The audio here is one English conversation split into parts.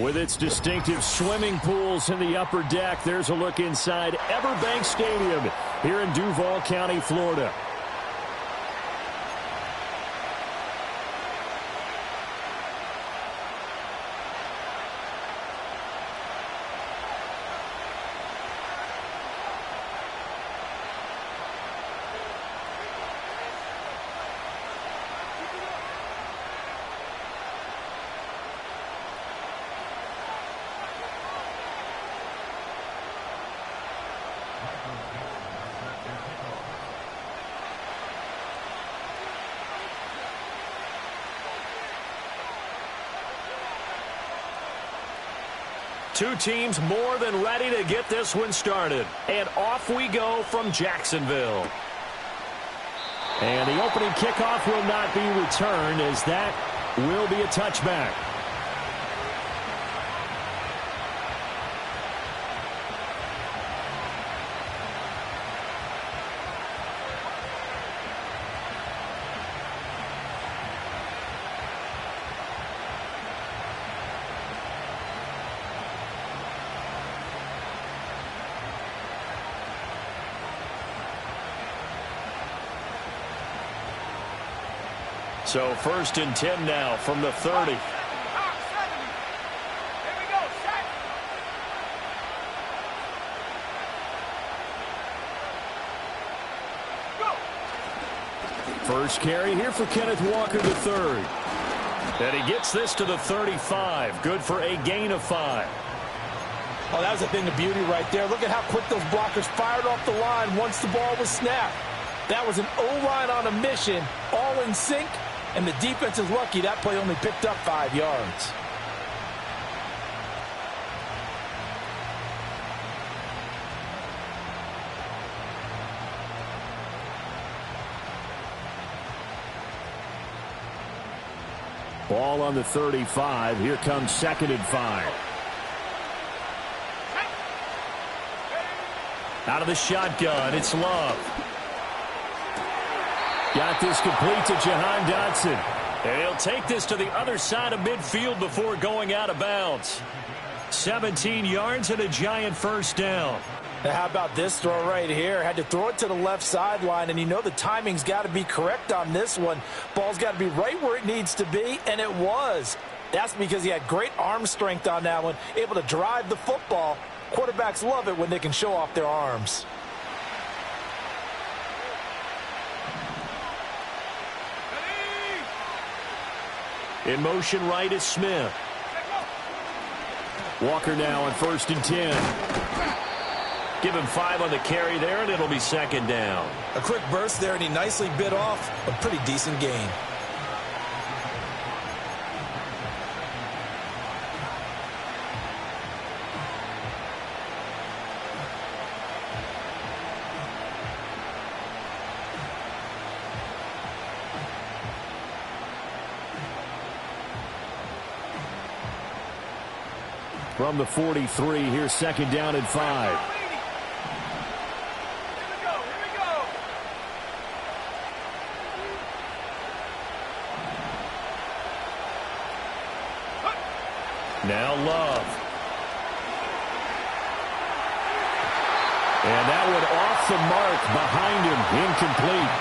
With its distinctive swimming pools in the upper deck, there's a look inside Everbank Stadium here in Duval County, Florida. Two teams more than ready to get this one started. And off we go from Jacksonville. And the opening kickoff will not be returned, as that will be a touchback. So 1st and 10 now from the 30. First carry here for Kenneth Walker, the third. And he gets this to the 35. Good for a gain of 5. Oh, that was a thing of beauty right there. Look at how quick those blockers fired off the line once the ball was snapped. That was an O-line on a mission, all in sync. And the defense is lucky that play only picked up 5 yards. Ball on the 35. Here comes 2nd and 5. Out of the shotgun, it's Love. Got this complete to Jahan Dotson. And he'll take this to the other side of midfield before going out of bounds. 17 yards and a giant first down. Now how about this throw right here? Had to throw it to the left sideline, and you know the timing's got to be correct on this one. Ball's got to be right where it needs to be, and it was. That's because he had great arm strength on that one, able to drive the football. Quarterbacks love it when they can show off their arms. In motion right is Smith. Walker now on 1st and 10. Give him 5 on the carry there, and it'll be 2nd down. A quick burst there, and he nicely bit off a pretty decent gain. From the 43, here's 2nd down and 5. Now Love. And that one off the mark behind him, incomplete.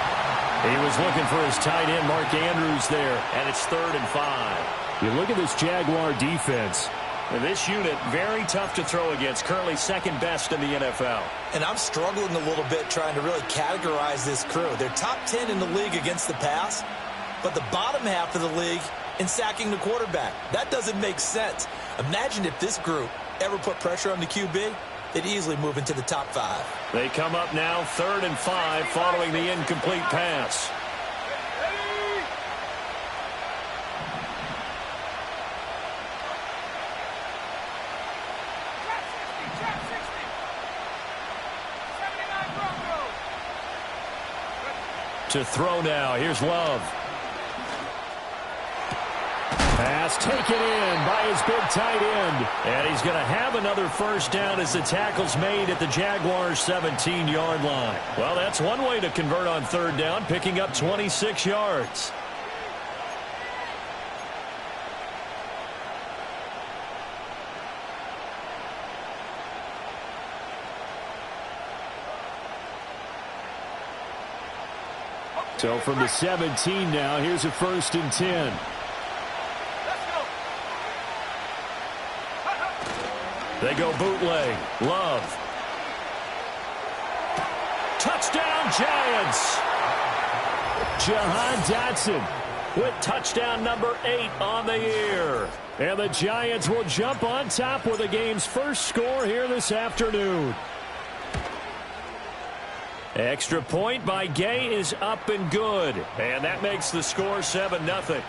He was looking for his tight end, Mark Andrews, there, and it's 3rd and 5. You look at this Jaguar defense. And this unit, very tough to throw against, currently 2nd best in the NFL. And I'm struggling a little bit trying to really categorize this crew. They're top 10 in the league against the pass, but the bottom half of the league in sacking the quarterback. That doesn't make sense. Imagine if this group ever put pressure on the QB, they'd easily move into the top 5. They come up now 3rd and 5 following the incomplete pass. To throw now. Here's Love. Pass taken in by his big tight end. And he's going to have another first down as the tackle's made at the Jaguars' 17-yard line. Well, that's one way to convert on 3rd down, picking up 26 yards. So from the 17 now, here's a 1st and 10. They go bootleg. Love. Touchdown, Giants. Jahan Dotson with touchdown number 8 on the year. And the Giants will jump on top with the game's first score here this afternoon. Extra point by Gay is up and good. And that makes the score 7-0.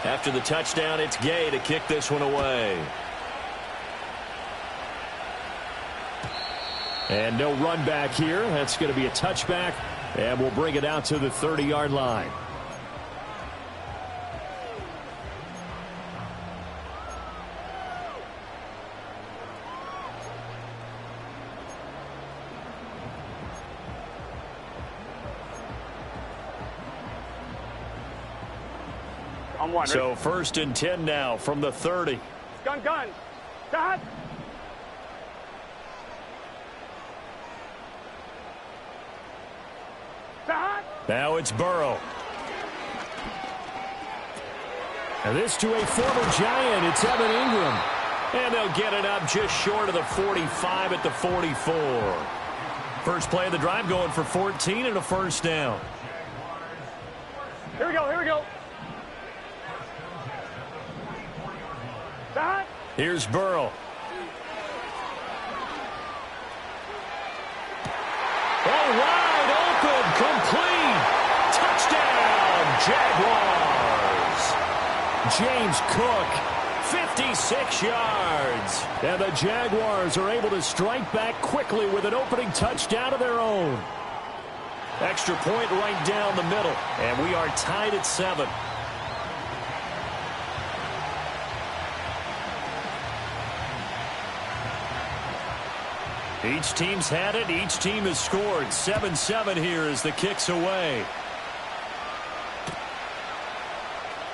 After the touchdown, it's Gay to kick this one away. And no run back here. That's going to be a touchback. And we'll bring it out to the 30-yard line. So 1st and 10 now from the 30. Gun. Dot. Now it's Burrow. And this to a former Giant. It's Evan Ingram. And they'll get it up just short of the 45 at the 44. First play of the drive going for 14 and a 1st down. Here we go. Dot. Here's Burrow. Oh, wide open, complete. Touchdown, Jaguars. James Cook, 56 yards. And the Jaguars are able to strike back quickly with an opening touchdown of their own. Extra point right down the middle. And we are tied at 7. Each team's had it. Each team has scored. 7-7 here as the kick's away.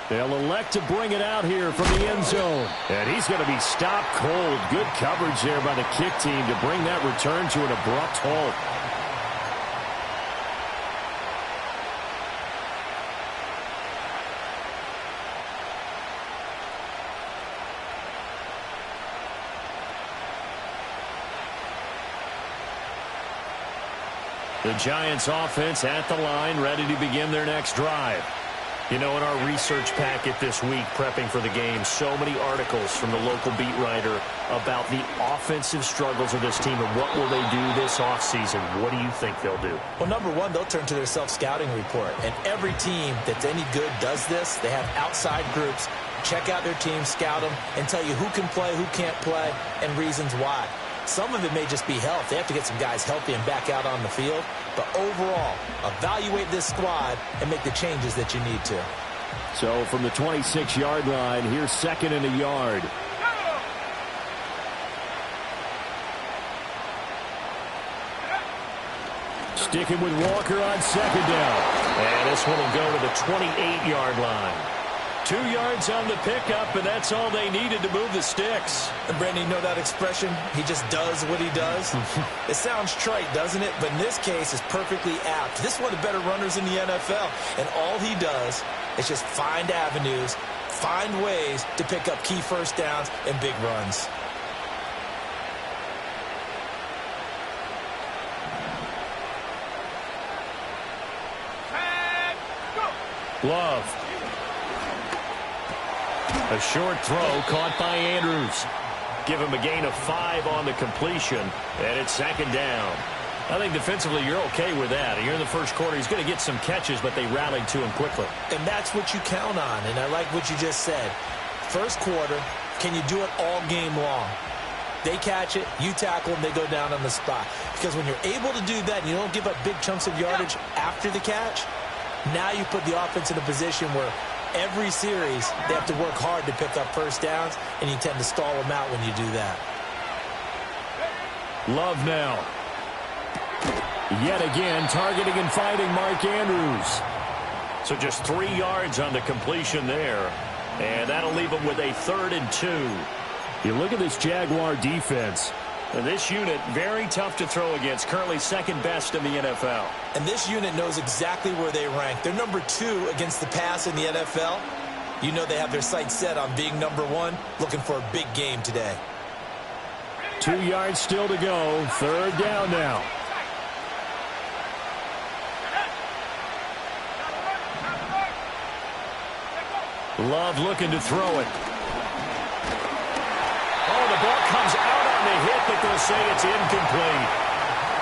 They'll elect to bring it out here from the end zone. And he's going to be stopped cold. Good coverage there by the kick team to bring that return to an abrupt halt. The Giants offense at the line, ready to begin their next drive. You know, in our research packet this week, prepping for the game, so many articles from the local beat writer about the offensive struggles of this team and what will they do this offseason. What do you think they'll do? Well, number one, they'll turn to their self-scouting report. And every team that's any good does this. They have outside groups. Check out their team, scout them, and tell you who can play, who can't play, and reasons why. Some of it may just be health. They have to get some guys healthy and back out on the field. But overall, evaluate this squad and make the changes that you need to. So from the 26-yard line, here's 2nd and a yard. Sticking with Walker on 2nd down. And this one will go to the 28-yard line. 2 yards on the pickup, and that's all they needed to move the sticks. And Brandon, you know that expression? He just does what he does. It sounds trite, doesn't it? But in this case, it's perfectly apt. This is one of the better runners in the NFL. And all he does is just find avenues, find ways to pick up key first downs and big runs. Love. A short throw caught by Andrews. Give him a gain of 5 on the completion, and it's 2nd down. I think defensively you're okay with that. Here in the first quarter, he's going to get some catches, but they rallied to him quickly. And that's what you count on, and I like what you just said. First quarter, can you do it all game long? They catch it, you tackle them, they go down on the spot. Because when you're able to do that and you don't give up big chunks of yardage after the catch, now you put the offense in a position where every series, they have to work hard to pick up first downs, and you tend to stall them out when you do that. Love now. Yet again, targeting and fighting Mark Andrews. So just 3 yards on the completion there. And that'll leave them with a 3rd and 2. You look at this Jaguar defense. And this unit, very tough to throw against, currently second best in the NFL. And this unit knows exactly where they rank. They're number 2 against the pass in the NFL. You know they have their sights set on being number 1, looking for a big game today. 2 yards still to go. Third down now. Love looking to throw it. Oh, the ball comes out on the hit, but they'll say it's incomplete.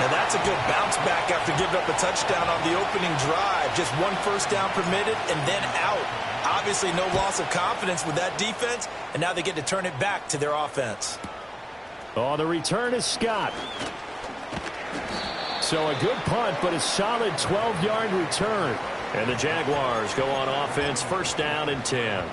Now that's a good bounce back after giving up a touchdown on the opening drive. Just 1 first down permitted and then out. Obviously no loss of confidence with that defense, and now they get to turn it back to their offense. Oh, the return is Scott. So a good punt, but a solid 12-yard return. And the Jaguars go on offense, first down and 10.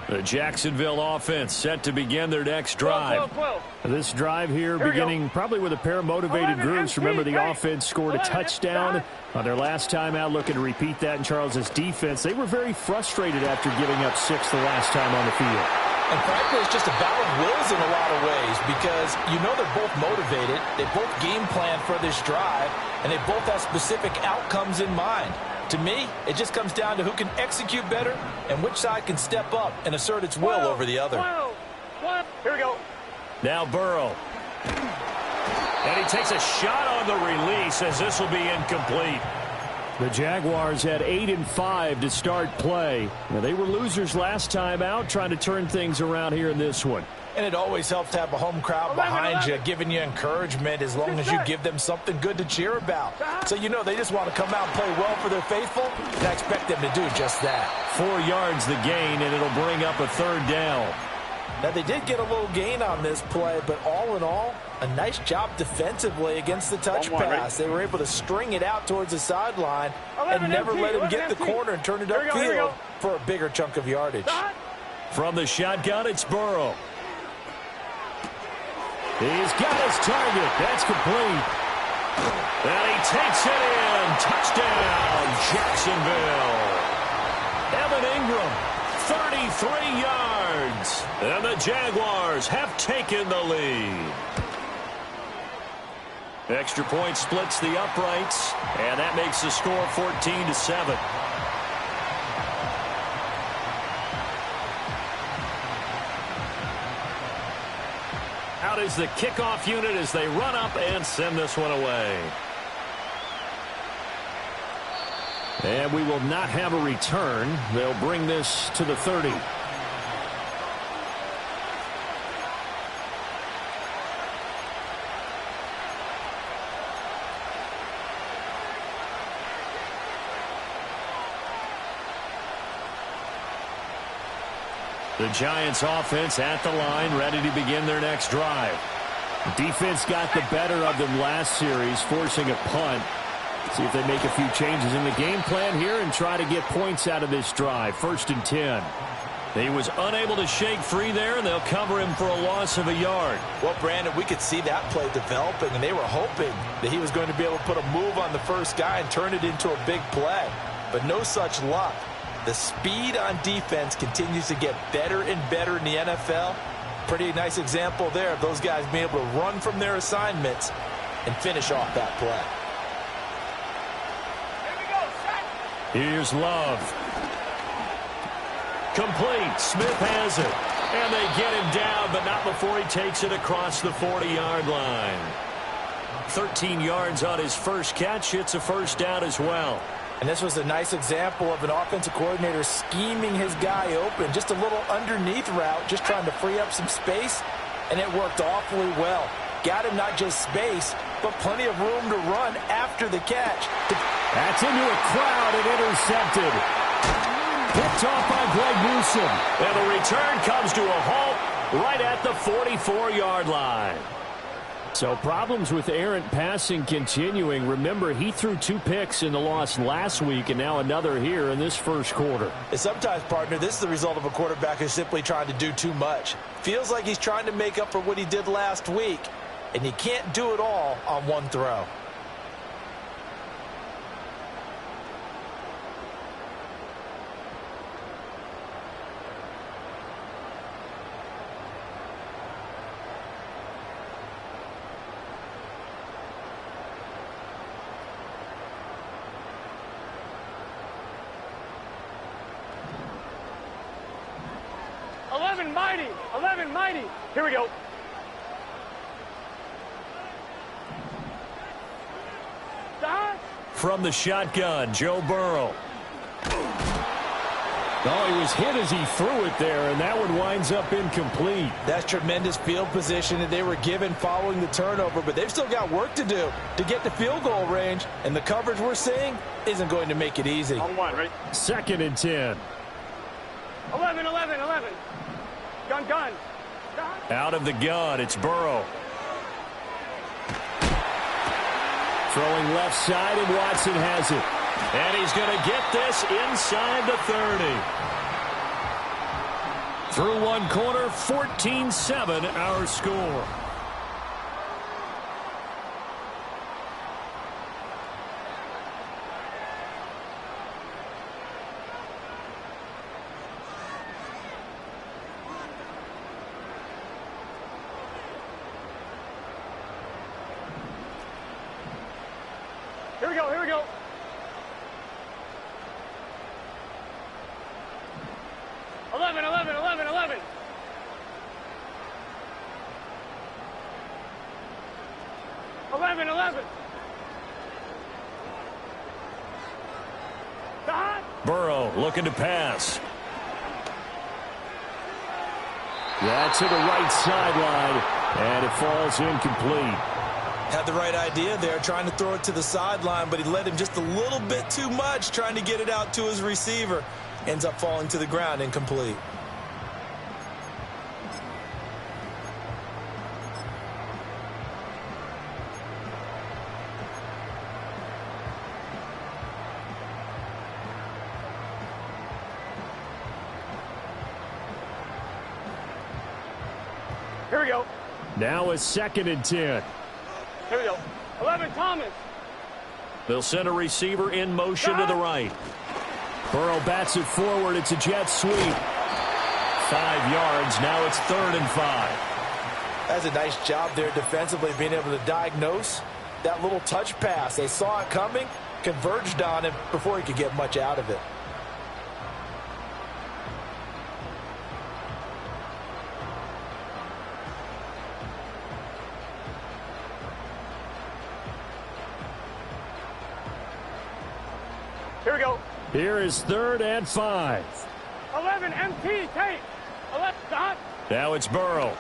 The Jacksonville offense set to begin their next drive. 12. This drive here beginning probably with a pair of motivated groups. Remember, the offense scored a touchdown on their last time out, looking to repeat that in Charles's defense. They were very frustrated after giving up 6 the last time on the field. And frankly, it's just a battle of wills in a lot of ways because you know they're both motivated. They both game plan for this drive, and they both have specific outcomes in mind. To me, it just comes down to who can execute better and which side can step up and assert its will over the other. Here we go. Now Burrow. And he takes a shot on the release as this will be incomplete. The Jaguars had 8-5 to start play. Now, they were losers last time out, trying to turn things around here in this one. And it always helps to have a home crowd behind you, giving you encouragement as long as you give them something good to cheer about. So you know they just want to come out and play well for their faithful, and I expect them to do just that. 4 yards the gain, and it'll bring up a third down. Now, they did get a little gain on this play, but all in all, a nice job defensively against the touch pass. They were able to string it out towards the sideline and never let him get the corner and turn it upfield for a bigger chunk of yardage. From the shotgun, it's Burrow. He's got his target. That's complete. And he takes it in. Touchdown, Jacksonville. Evan Ingram, 33 yards. And the Jaguars have taken the lead. Extra point splits the uprights, and that makes the score 14-7. Out is the kickoff unit as they run up and send this one away. And we will not have a return. They'll bring this to the 30. The Giants offense at the line, ready to begin their next drive. Defense got the better of them last series, forcing a punt. See if they make a few changes in the game plan here and try to get points out of this drive. 1st and 10. He was unable to shake free there, and they'll cover him for a loss of a yard. Well, Brandon, we could see that play developing, and they were hoping that he was going to be able to put a move on the first guy and turn it into a big play. But no such luck. The speed on defense continues to get better and better in the NFL. Pretty nice example there of those guys being able to run from their assignments and finish off that play. Here's Love. Complete. Smith has it. And they get him down, but not before he takes it across the 40-yard line. 13 yards on his first catch. It's a first down as well. And this was a nice example of an offensive coordinator scheming his guy open. Just a little underneath route, just trying to free up some space, and it worked awfully well. Got him not just space, but plenty of room to run after the catch. That's into a crowd and intercepted. Picked off by Greg Newsome. And the return comes to a halt right at the 44-yard line. So problems with errant passing continuing. Remember, he threw 2 picks in the loss last week, and now another here in this first quarter. And sometimes, partner, this is the result of a quarterback who's simply trying to do too much. Feels like he's trying to make up for what he did last week, and you can't do it all on one throw. 11 mighty. 11 mighty. Here we go. Stop. From the shotgun, Joe Burrow. Oh, he was hit as he threw it there, and that one winds up incomplete. That's tremendous field position that they were given following the turnover, but they've still got work to do to get to field goal range, and the coverage we're seeing isn't going to make it easy. On one, ready? 2nd and 10. 11, 11, 11. Gun, gun. Stop. Out of the gun, it's Burrow. Throwing left side, and Watson has it. And he's going to get this inside the 30. Through one quarter, 14-7 our score. Here we go, here we go. Eleven, 11, 11, 11. Burrow looking to pass. That's to the right sideline, and it falls incomplete. Had the right idea there, trying to throw it to the sideline, but he led him just a little bit too much, trying to get it out to his receiver. Ends up falling to the ground, incomplete. Here we go. Now a 2nd and 10. Here we go. 11, Thomas. They'll send a receiver in motion to the right. Burrow bats it forward. It's a jet sweep. 5 yards. Now it's 3rd and 5. That's a nice job there defensively, being able to diagnose that little touch pass. They saw it coming, converged on him before he could get much out of it. Here we go. Here is 3rd and 5. 11, MT, tape. 11, stop. Now it's Burrow.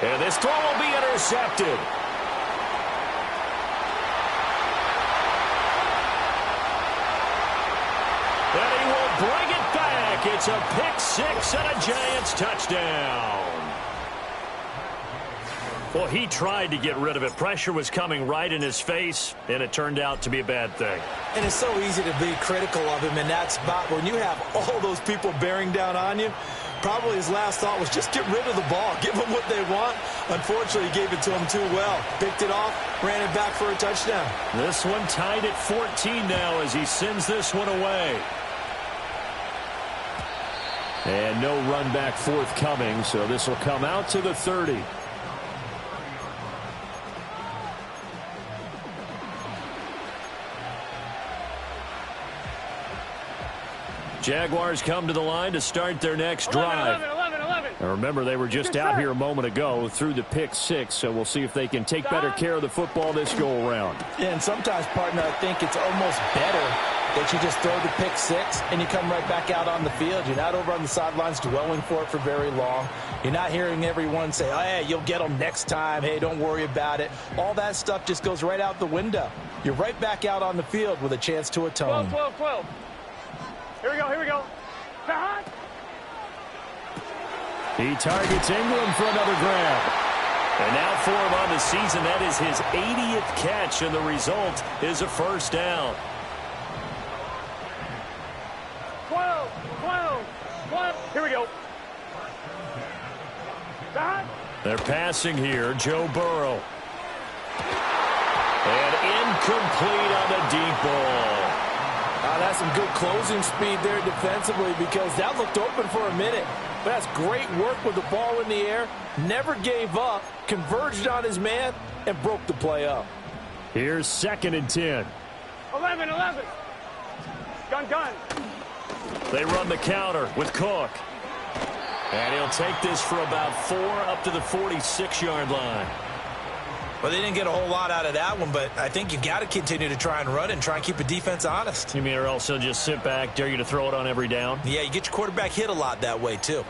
And this throw will be intercepted. And he will bring it back. It's a pick six and a Giants touchdown. Well, he tried to get rid of it. Pressure was coming right in his face, and it turned out to be a bad thing. And it's so easy to be critical of him in that spot when you have all those people bearing down on you. Probably his last thought was just get rid of the ball, give them what they want. Unfortunately, he gave it to them too well. Picked it off, ran it back for a touchdown. This one tied at 14 now as he sends this one away. And no run back forthcoming, so this will come out to the 30. Jaguars come to the line to start their next drive. 11. Now remember, they were just out here a moment ago through the pick six, so we'll see if they can take better care of the football this go-around. Yeah, and sometimes, partner, I think it's almost better that you just throw the pick six and you come right back out on the field. You're not over on the sidelines dwelling for it for very long. You're not hearing everyone say, oh, yeah, you'll get them next time. Hey, don't worry about it. All that stuff just goes right out the window. You're right back out on the field with a chance to atone. 12. Here we go. Stop. He targets Ingram for another grab. And now for him on the season, that is his 80th catch, and the result is a first down. 12. Here we go. Stop. They're passing here, Joe Burrow. And incomplete on the deep ball. That's some good closing speed there defensively because that looked open for a minute. But that's great work with the ball in the air. Never gave up, converged on his man, and broke the play up. Here's 2nd and 10. 11. Gun. They run the counter with Cook. And he'll take this for about 4 up to the 46-yard line. Well, they didn't get a whole lot out of that one, but I think you've got to continue to try and run and try and keep the defense honest. You mean or else he'll just sit back, dare you to throw it on every down? Yeah, you get your quarterback hit a lot that way, too.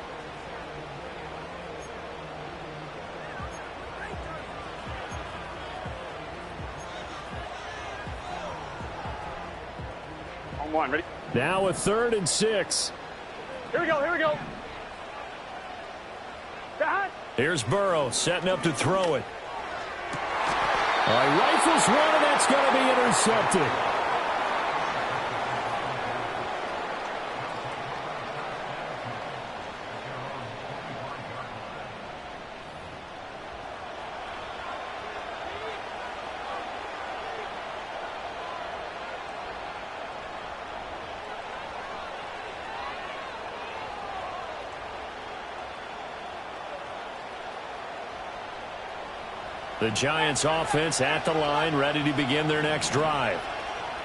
On one, ready? Now a 3rd and 6. Here we go, here we go. Behind. Here's Burrow setting up to throw it. All right, rifles one, and that's going to be intercepted. The Giants offense at the line, ready to begin their next drive.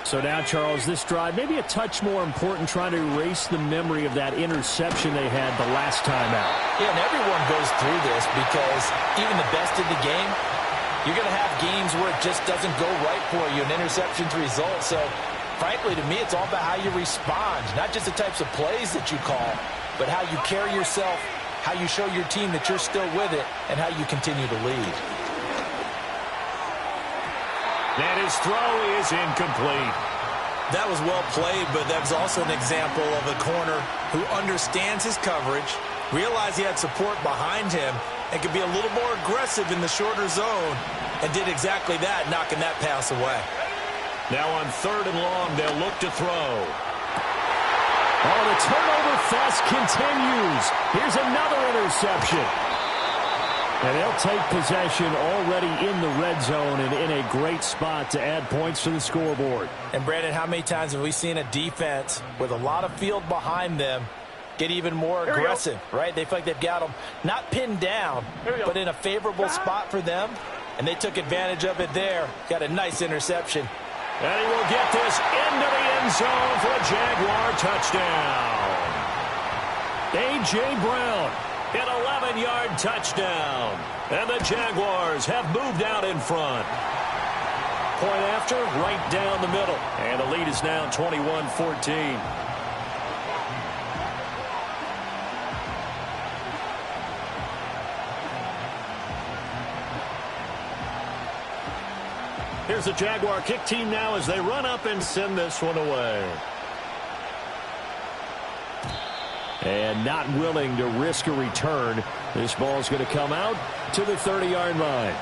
So now, Charles, this drive maybe a touch more important, trying to erase the memory of that interception they had the last time out. Yeah, and everyone goes through this because even the best in the game, you're going to have games where it just doesn't go right for you, an interception's result. So, frankly, to me, it's all about how you respond, not just the types of plays that you call, but how you carry yourself, how you show your team that you're still with it, and how you continue to lead. And his throw is incomplete. That was well played, but that was also an example of a corner who understands his coverage, realized he had support behind him, and could be a little more aggressive in the shorter zone, and did exactly that, knocking that pass away. Now on 3rd and long, they'll look to throw. Oh, the turnover fest continues. Here's another interception. And they'll take possession already in the red zone and in a great spot to add points to the scoreboard. And, Brandon, how many times have we seen a defense with a lot of field behind them get even more aggressive, right? They feel like they've got them not pinned down, but in a favorable spot for them, and they took advantage of it there. Got a nice interception. And he will get this into the end zone for a Jaguar touchdown. A.J. Brown. An 11-yard touchdown. And the Jaguars have moved out in front. Point after, right down the middle. And the lead is now 21-14. Here's the Jaguar kick team now as they run up and send this one away. And not willing to risk a return. This ball's going to come out to the 30-yard line.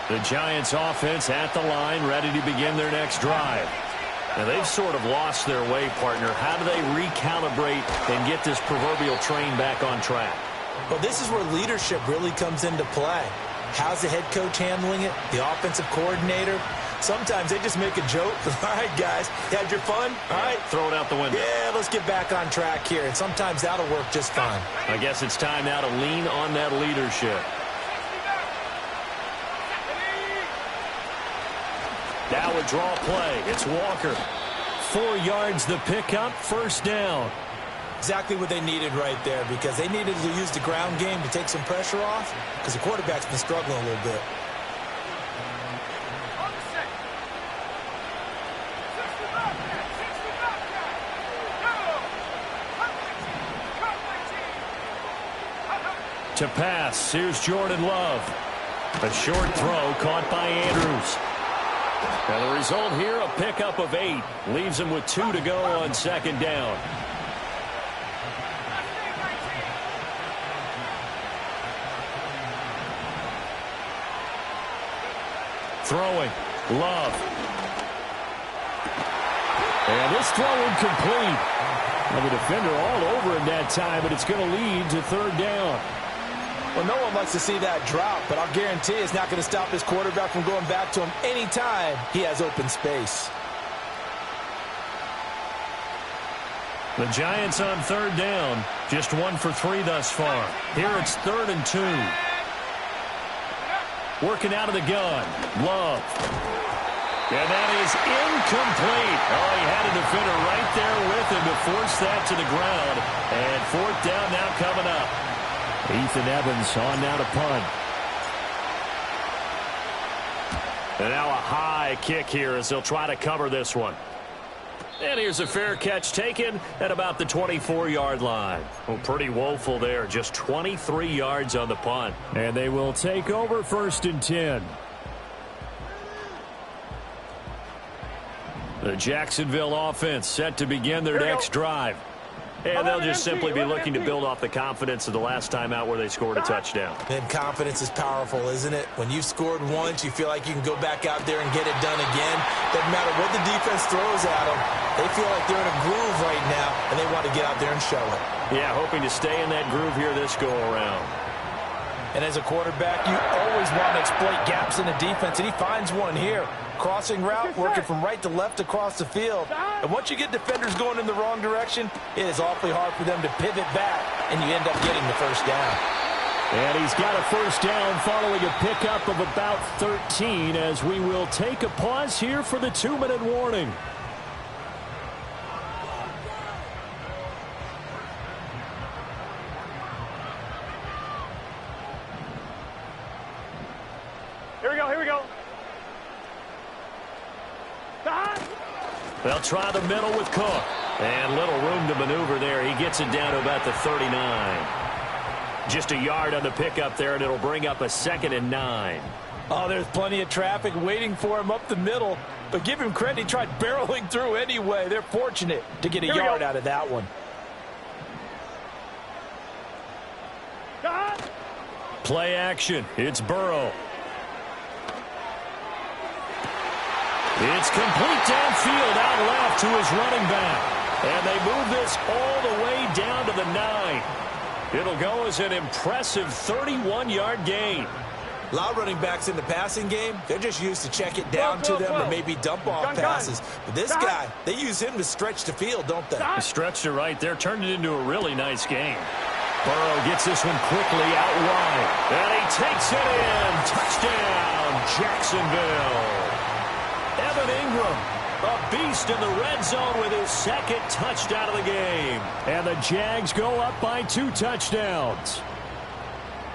The Giants offense at the line, ready to begin their next drive. Now they've sort of lost their way, partner. How do they recalibrate and get this proverbial train back on track? Well, this is where leadership really comes into play. How's the head coach handling it? The offensive coordinator? Sometimes they just make a joke. All right, guys, you had your fun? All right. Throw it out the window. Yeah, let's get back on track here. And sometimes that'll work just fine. I guess it's time now to lean on that leadership. Now a draw play. It's Walker. 4 yards the pickup, 1st down. Exactly what they needed right there, because they needed to use the ground game to take some pressure off, because the quarterback's been struggling a little bit. To pass, here's Jordan Love. A short throw caught by Andrews. Now the result here, a pickup of 8. Leaves him with 2 to go on 2nd down. Throwing, Love. And this throw incomplete. And the defender all over him that time, but it's going to lead to 3rd down. Well, no one likes to see that drop, but I'll guarantee it's not going to stop his quarterback from going back to him anytime he has open space. The Giants on 3rd down, just 1 for 3 thus far. Here it's 3rd and 2. Working out of the gun. Love. And that is incomplete. Oh, he had a defender right there with him to force that to the ground. And fourth down now coming up. Ethan Evans on now to punt. And now a high kick here as they'll try to cover this one. And here's a fair catch taken at about the 24-yard line. Well, pretty woeful there. Just 23 yards on the punt. And they will take over 1st and 10. The Jacksonville offense set to begin their next drive. And they'll just simply be looking to build off the confidence of the last time out where they scored a touchdown. And confidence is powerful, isn't it? When you've scored once, you feel like you can go back out there and get it done again. Doesn't matter what the defense throws at them. They feel like they're in a groove right now, and they want to get out there and show it. Yeah, hoping to stay in that groove here this go-around. And as a quarterback, you always want to exploit gaps in the defense, and he finds one here. Crossing route, working from right to left across the field. And once you get defenders going in the wrong direction, it is awfully hard for them to pivot back, and you end up getting the first down. And he's got a first down following a pickup of about 13 as we will take a pause here for the 2-minute warning. Here we go. They'll try the middle with Cook. And little room to maneuver there. He gets it down to about the 39. Just a yard on the pickup there, and it'll bring up a 2nd and 9. Oh, there's plenty of traffic waiting for him up the middle. But give him credit, he tried barreling through anyway. They're fortunate to get a yard out of that one. Play action. It's Burrow. It's complete downfield out left to his running back. And they move this all the way down to the 9. It'll go as an impressive 31-yard gain. A lot of running backs in the passing game, they're just used to check it down to them or maybe dump off passes. But this guy, they use him to stretch the field, don't they? He stretched it right there, turned it into a really nice game. Burrow gets this one quickly out wide. And he takes it in. Touchdown, Jacksonville. Evan Ingram, a beast in the red zone with his 2nd touchdown of the game. And the Jags go up by 2 touchdowns.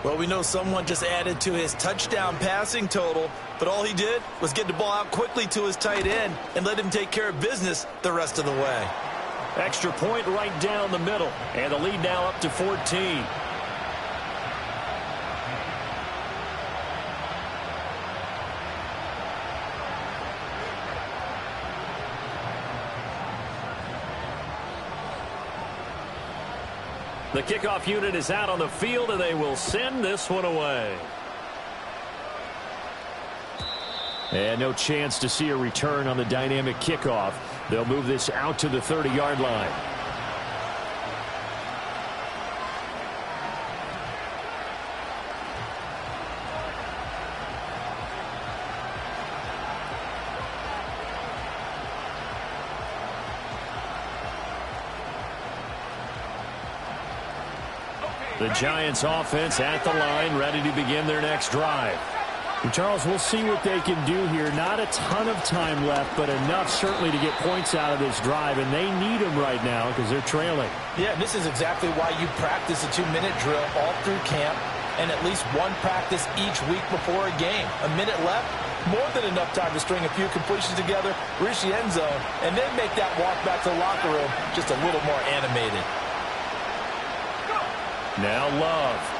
Well, we know someone just added to his touchdown passing total, but all he did was get the ball out quickly to his tight end and let him take care of business the rest of the way. Extra point right down the middle, and the lead now up to 14. The kickoff unit is out on the field, and they will send this one away. And no chance to see a return on the dynamic kickoff. They'll move this out to the 30-yard line. The Giants offense at the line, ready to begin their next drive. And Charles, we'll see what they can do here. Not a ton of time left, but enough certainly to get points out of this drive, and they need them right now because they're trailing. Yeah, and this is exactly why you practice a 2-minute drill all through camp and at least one practice each week before a game. A minute left, more than enough time to string a few completions together, reach the end zone, and then make that walk back to the locker room just a little more animated. Now Love.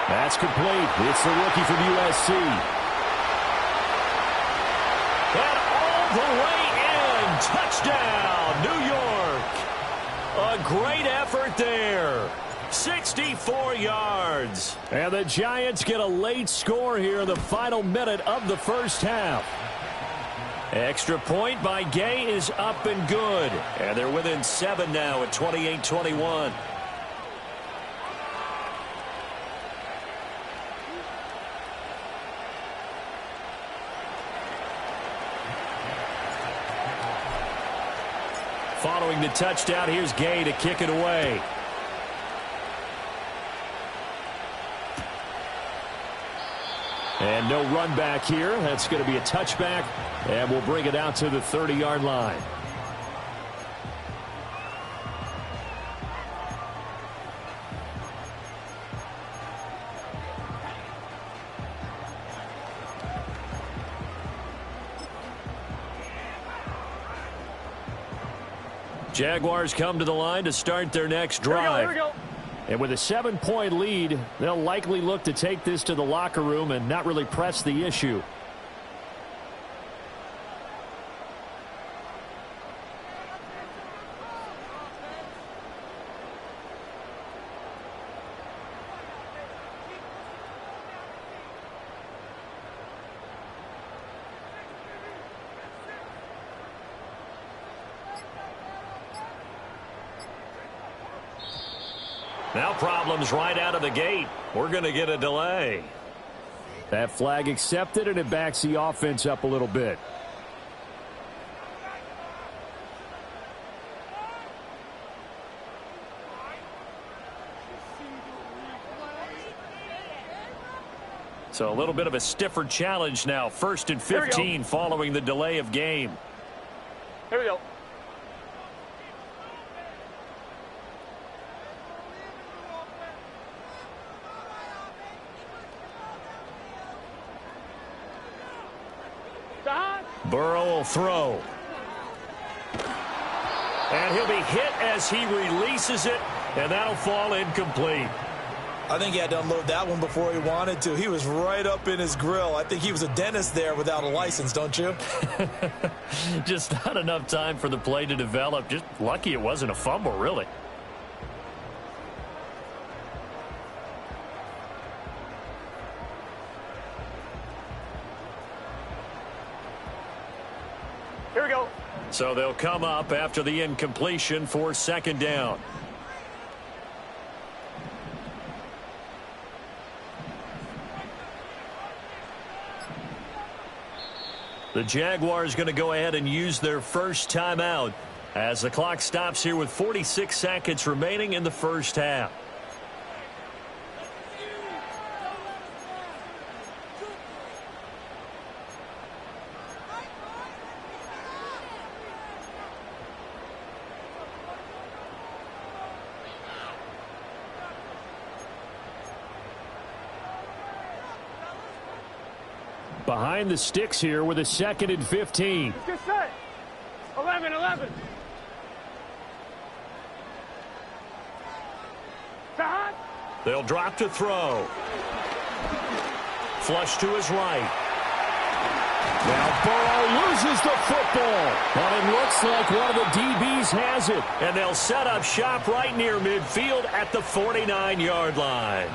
That's complete. It's the rookie from USC. And all the way in. Touchdown, New York. A great effort there. 64 yards. And the Giants get a late score here in the final minute of the first half. Extra point by Gay is up and good. And they're within 7 now at 28-21. Following the touchdown, here's Gay to kick it away. And no run back here. That's going to be a touchback, and we'll bring it out to the 30-yard line. Jaguars come to the line to start their next drive. Here we go. And with a 7-point lead, they'll likely look to take this to the locker room and not really press the issue. Now problems right out of the gate. We're going to get a delay. That flag accepted, and it backs the offense up a little bit. So a little bit of a stiffer challenge now. 1st and 15 following the delay of game. Here we go. Burrow will throw. And he'll be hit as he releases it, and that'll fall incomplete. I think he had to unload that one before he wanted to. He was right up in his grill. I think he was a dentist there without a license, don't you? Just not enough time for the play to develop. Just lucky it wasn't a fumble, really. Here we go. So they'll come up after the incompletion for 2nd down. The Jaguars going to go ahead and use their first timeout as the clock stops here with 46 seconds remaining in the first half. Behind the sticks here with a 2nd and 15. Get set. 11. They'll drop to throw. Flush to his right. Now Burrow loses the football. And it looks like one of the DBs has it. And they'll set up shop right near midfield at the 49-yard line.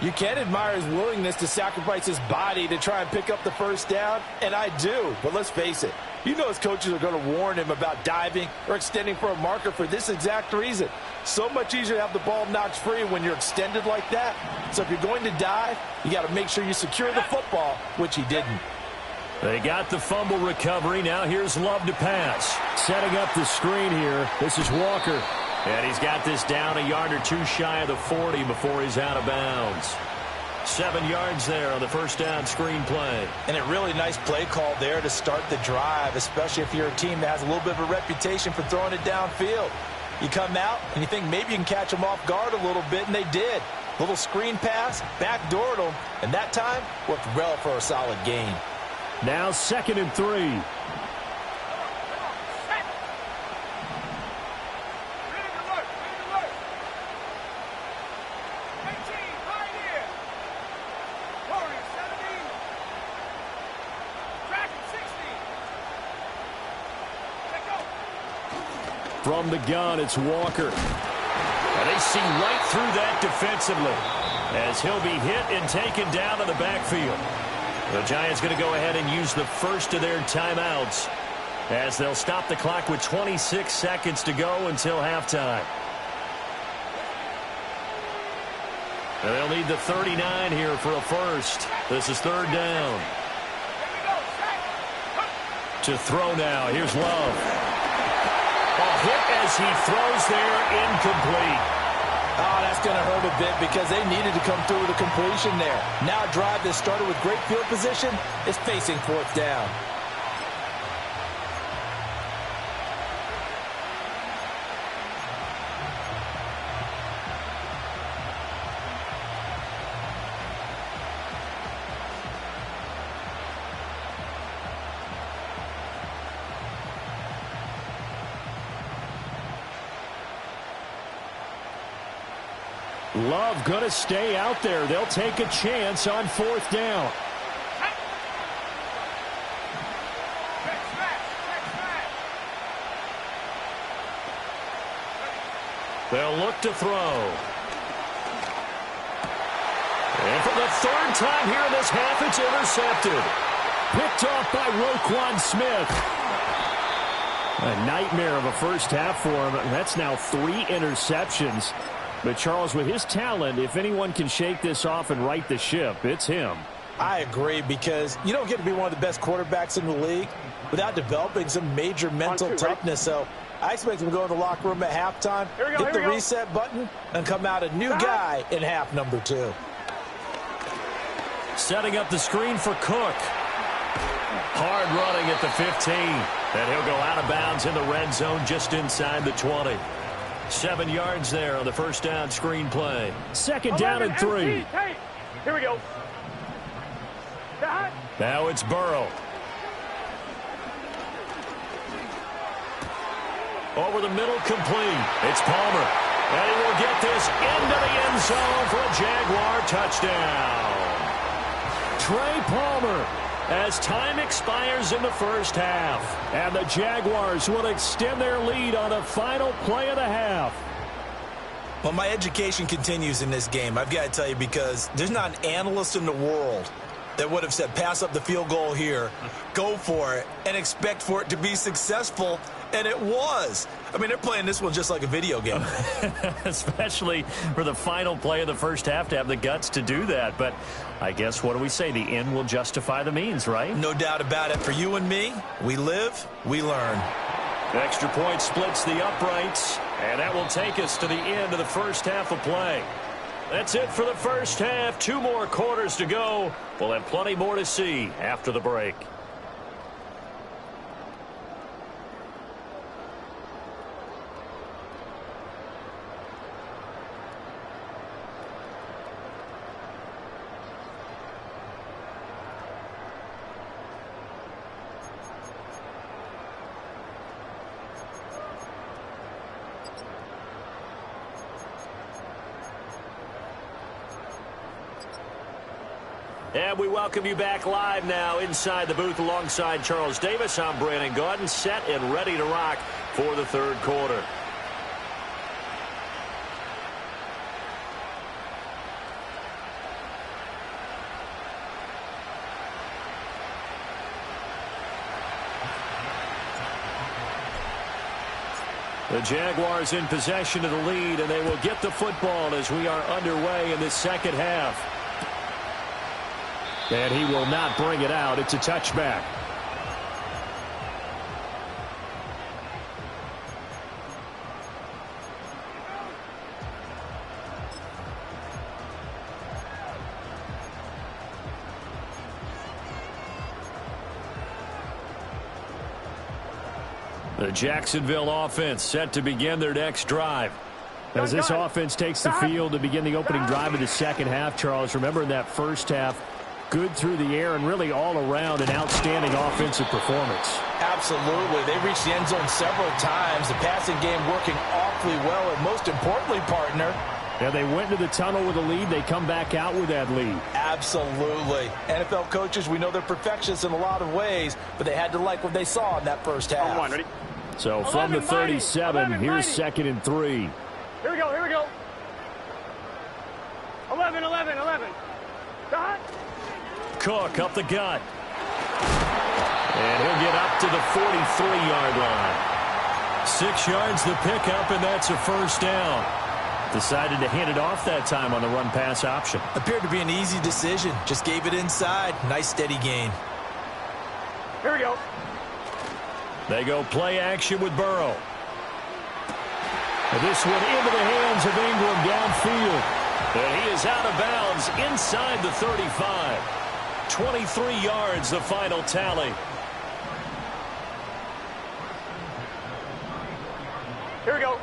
You can admire his willingness to sacrifice his body to try and pick up the first down, and I do. But let's face it, you know his coaches are going to warn him about diving or extending for a marker for this exact reason. So much easier to have the ball knocked free when you're extended like that. So if you're going to dive, you got to make sure you secure the football, which he didn't. They got the fumble recovery. Now here's Love to pass. Setting up the screen here. This is Walker. And he's got this down a yard or two shy of the 40 before he's out of bounds. 7 yards there on the first down screen play. And a really nice play call there to start the drive, especially if you're a team that has a little bit of a reputation for throwing it downfield. You come out and you think maybe you can catch them off guard a little bit, and they did. Little screen pass, backdoored them, and that time worked well for a solid gain. Now 2nd and 3. From the gun, it's Walker. And they see right through that defensively as he'll be hit and taken down in the backfield. The Giants going to go ahead and use the first of their timeouts as they'll stop the clock with 26 seconds to go until halftime. And they'll need the 39 here for a first. This is 3rd down. To throw now. Here's Love. A hit as he throws there, incomplete. Oh, that's going to hurt a bit because they needed to come through with a completion there. Now a drive that started with great field position is facing fourth down. Love going to stay out there. They'll take a chance on fourth down. They'll look to throw. And for the third time here in this half, it's intercepted. Picked off by Roquan Smith. A nightmare of a first half for him. That's now 3 interceptions. But, Charles, with his talent, if anyone can shake this off and right the ship, it's him. I agree, because you don't get to be one of the best quarterbacks in the league without developing some major mental toughness. So I expect him to go in the locker room at halftime, hit the reset button, and come out a new guy in half number 2. Setting up the screen for Cook. Hard running at the 15. And he'll go out of bounds in the red zone just inside the 20. 7 yards there on the first down screen play. Second down and 3. Here we go. Now it's Burrow. Over the middle, complete. It's Palmer. And he will get this into the end zone for a Jaguar touchdown. Trey Palmer. As time expires in the first half. And the Jaguars will extend their lead on the final play of the half. Well, my education continues in this game, I've got to tell you, because there's not an analyst in the world that would have said pass up the field goal here, go for it, and expect for it to be successful, and it was. I mean, they're playing this one just like a video game. Especially for the final play of the first half to have the guts to do that. But I guess, what do we say? The end will justify the means, right? No doubt about it. For you and me, we live, we learn. Extra point splits the uprights, and that will take us to the end of the first half of play. That's it for the first half. 2 more quarters to go. We'll have plenty more to see after the break. And we welcome you back live now inside the booth alongside Charles Davis. I'm Brandon Gaudin, set and ready to rock for the third quarter. The Jaguars in possession of the lead, and they will get the football as we are underway in this second half. And he will not bring it out. It's a touchback. The Jacksonville offense set to begin their next drive. As this offense takes the field to begin the opening drive of the second half, Charles, remember in that first half, good through the air and really all around an outstanding offensive performance. Absolutely. They reached the end zone several times. The passing game working awfully well, and most importantly, partner, yeah, they went to the tunnel with a lead. They come back out with that lead. Absolutely. NFL coaches, we know they're perfectionists in a lot of ways, but they had to like what they saw in that first half. On, ready? So from the 37, here's 2nd and 3. Here we go, here we go. 11. Dot. Cook up the gut. And he'll get up to the 43-yard line. 6 yards the pickup, and that's a first down. Decided to hand it off that time on the run-pass option. Appeared to be an easy decision. Just gave it inside. Nice steady gain. Here we go. They go play action with Burrow. This one into the hands of Ingram downfield. And he is out of bounds inside the 35. 23 yards, the final tally. Here we go.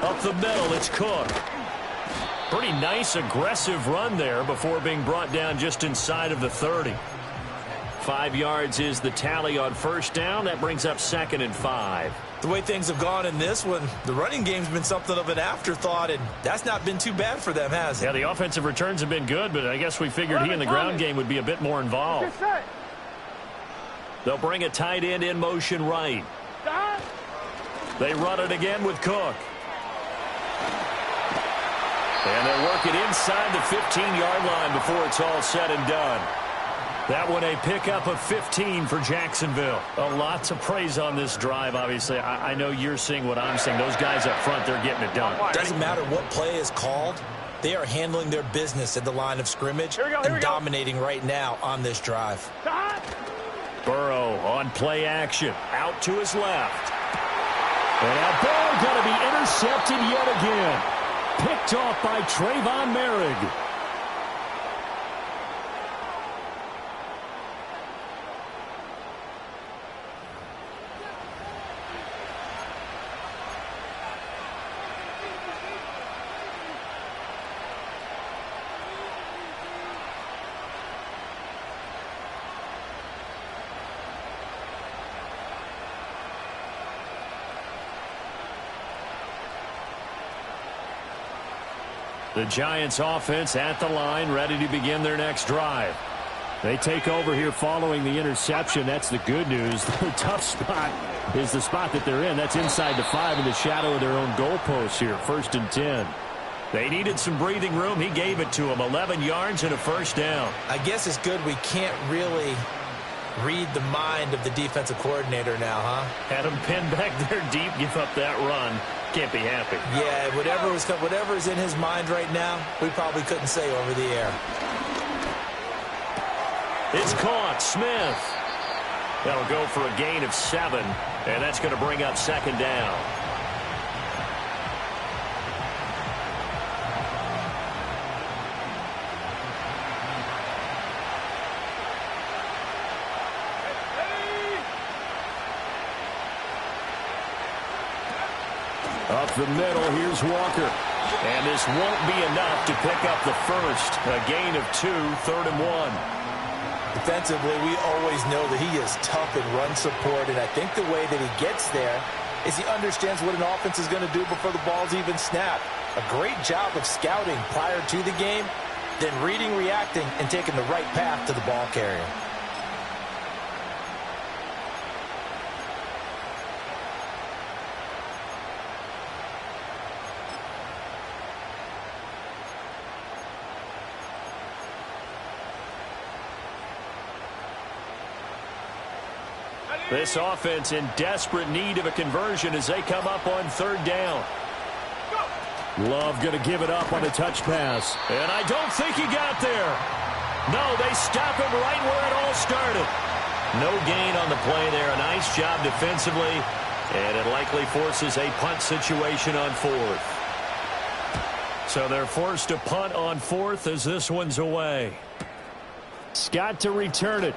Up the middle, it's Cook. Pretty nice, aggressive run there before being brought down just inside of the 30. 5 yards is the tally on first down. That brings up 2nd and 5. The way things have gone in this one, the running game's been something of an afterthought, and that's not been too bad for them, has it? Yeah, the offensive returns have been good, but I guess we figured he in the ground game would be a bit more involved. They'll bring a tight end in motion right. They run it again with Cook. And they'll work it inside the 15-yard line before it's all said and done. That one a pickup of 15 for Jacksonville. A lot to praise on this drive, obviously. I know you're seeing what I'm seeing. Those guys up front, they're getting it done. Doesn't matter what play is called. They are handling their business at the line of scrimmage and dominating right now on this drive. Burrow on play action. Out to his left. And that ball going to be intercepted yet again. Picked off by Trayvon Merrick. The Giants offense at the line, ready to begin their next drive. They take over here following the interception. That's the good news. The tough spot is the spot that they're in. That's inside the 5 in the shadow of their own goalpost here. 1st and 10. They needed some breathing room. He gave it to them. 11 yards and a first down. I guess it's good we can't really read the mind of the defensive coordinator now, huh? Had him pinned back there deep, give up that run. Can't be happy. Yeah, whatever is in his mind right now, we probably couldn't say over the air. It's caught. Smith. That'll go for a gain of 7, and that's going to bring up 2nd down. Up the middle, here's Walker. And this won't be enough to pick up the first. A gain of 2, 3rd and 1. Defensively, we always know that he is tough in run support, and I think the way that he gets there is he understands what an offense is going to do before the ball's even snapped. A great job of scouting prior to the game, then reading, reacting, and taking the right path to the ball carrier. This offense in desperate need of a conversion as they come up on 3rd down. Love going to give it up on a touch pass. And I don't think he got there. No, they stop him right where it all started. No gain on the play there. A nice job defensively. And it likely forces a punt situation on 4th. So they're forced to punt on 4th as this one's away. Scott to return it.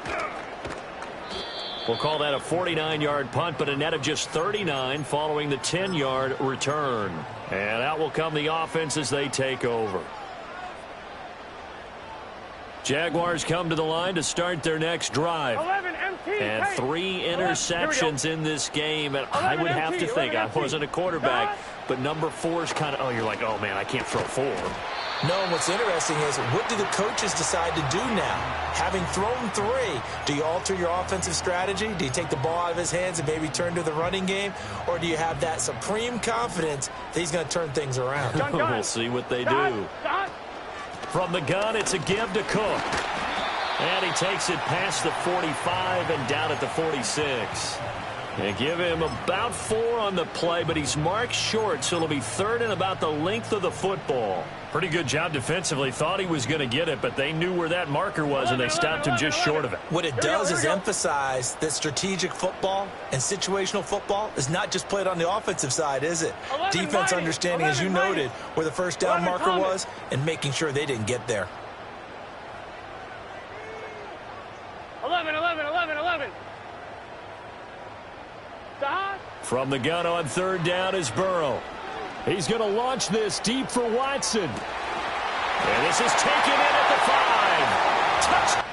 We'll call that a 49-yard punt, but a net of just 39 following the 10-yard return. And out will come the offense as they take over. Jaguars come to the line to start their next drive. 11 MT. And 3 interceptions in this game. And I would have to think, I wasn't a quarterback, but number 4 is kind of, oh, you're like, oh, man, I can't throw 4. No, and what's interesting is, what do the coaches decide to do now? Having thrown 3, do you alter your offensive strategy? Do you take the ball out of his hands and maybe turn to the running game? Or do you have that supreme confidence that he's going to turn things around? We'll see what they do. From the gun, it's a give to Cook. And he takes it past the 45 and down at the 46. They give him about 4 on the play, but he's marked short, so it'll be 3rd and about the length of the football. Pretty good job defensively. Thought he was going to get it, but they knew where that marker was, and they stopped him just short of it. What it does is emphasize that strategic football and situational football is not just played on the offensive side, is it? Defense understanding, as you noted, where the first down marker was and making sure they didn't get there. 11. From the gun on 3rd down is Burrow. He's going to launch this deep for Watson. And this is taken in at the 5. Touchdown.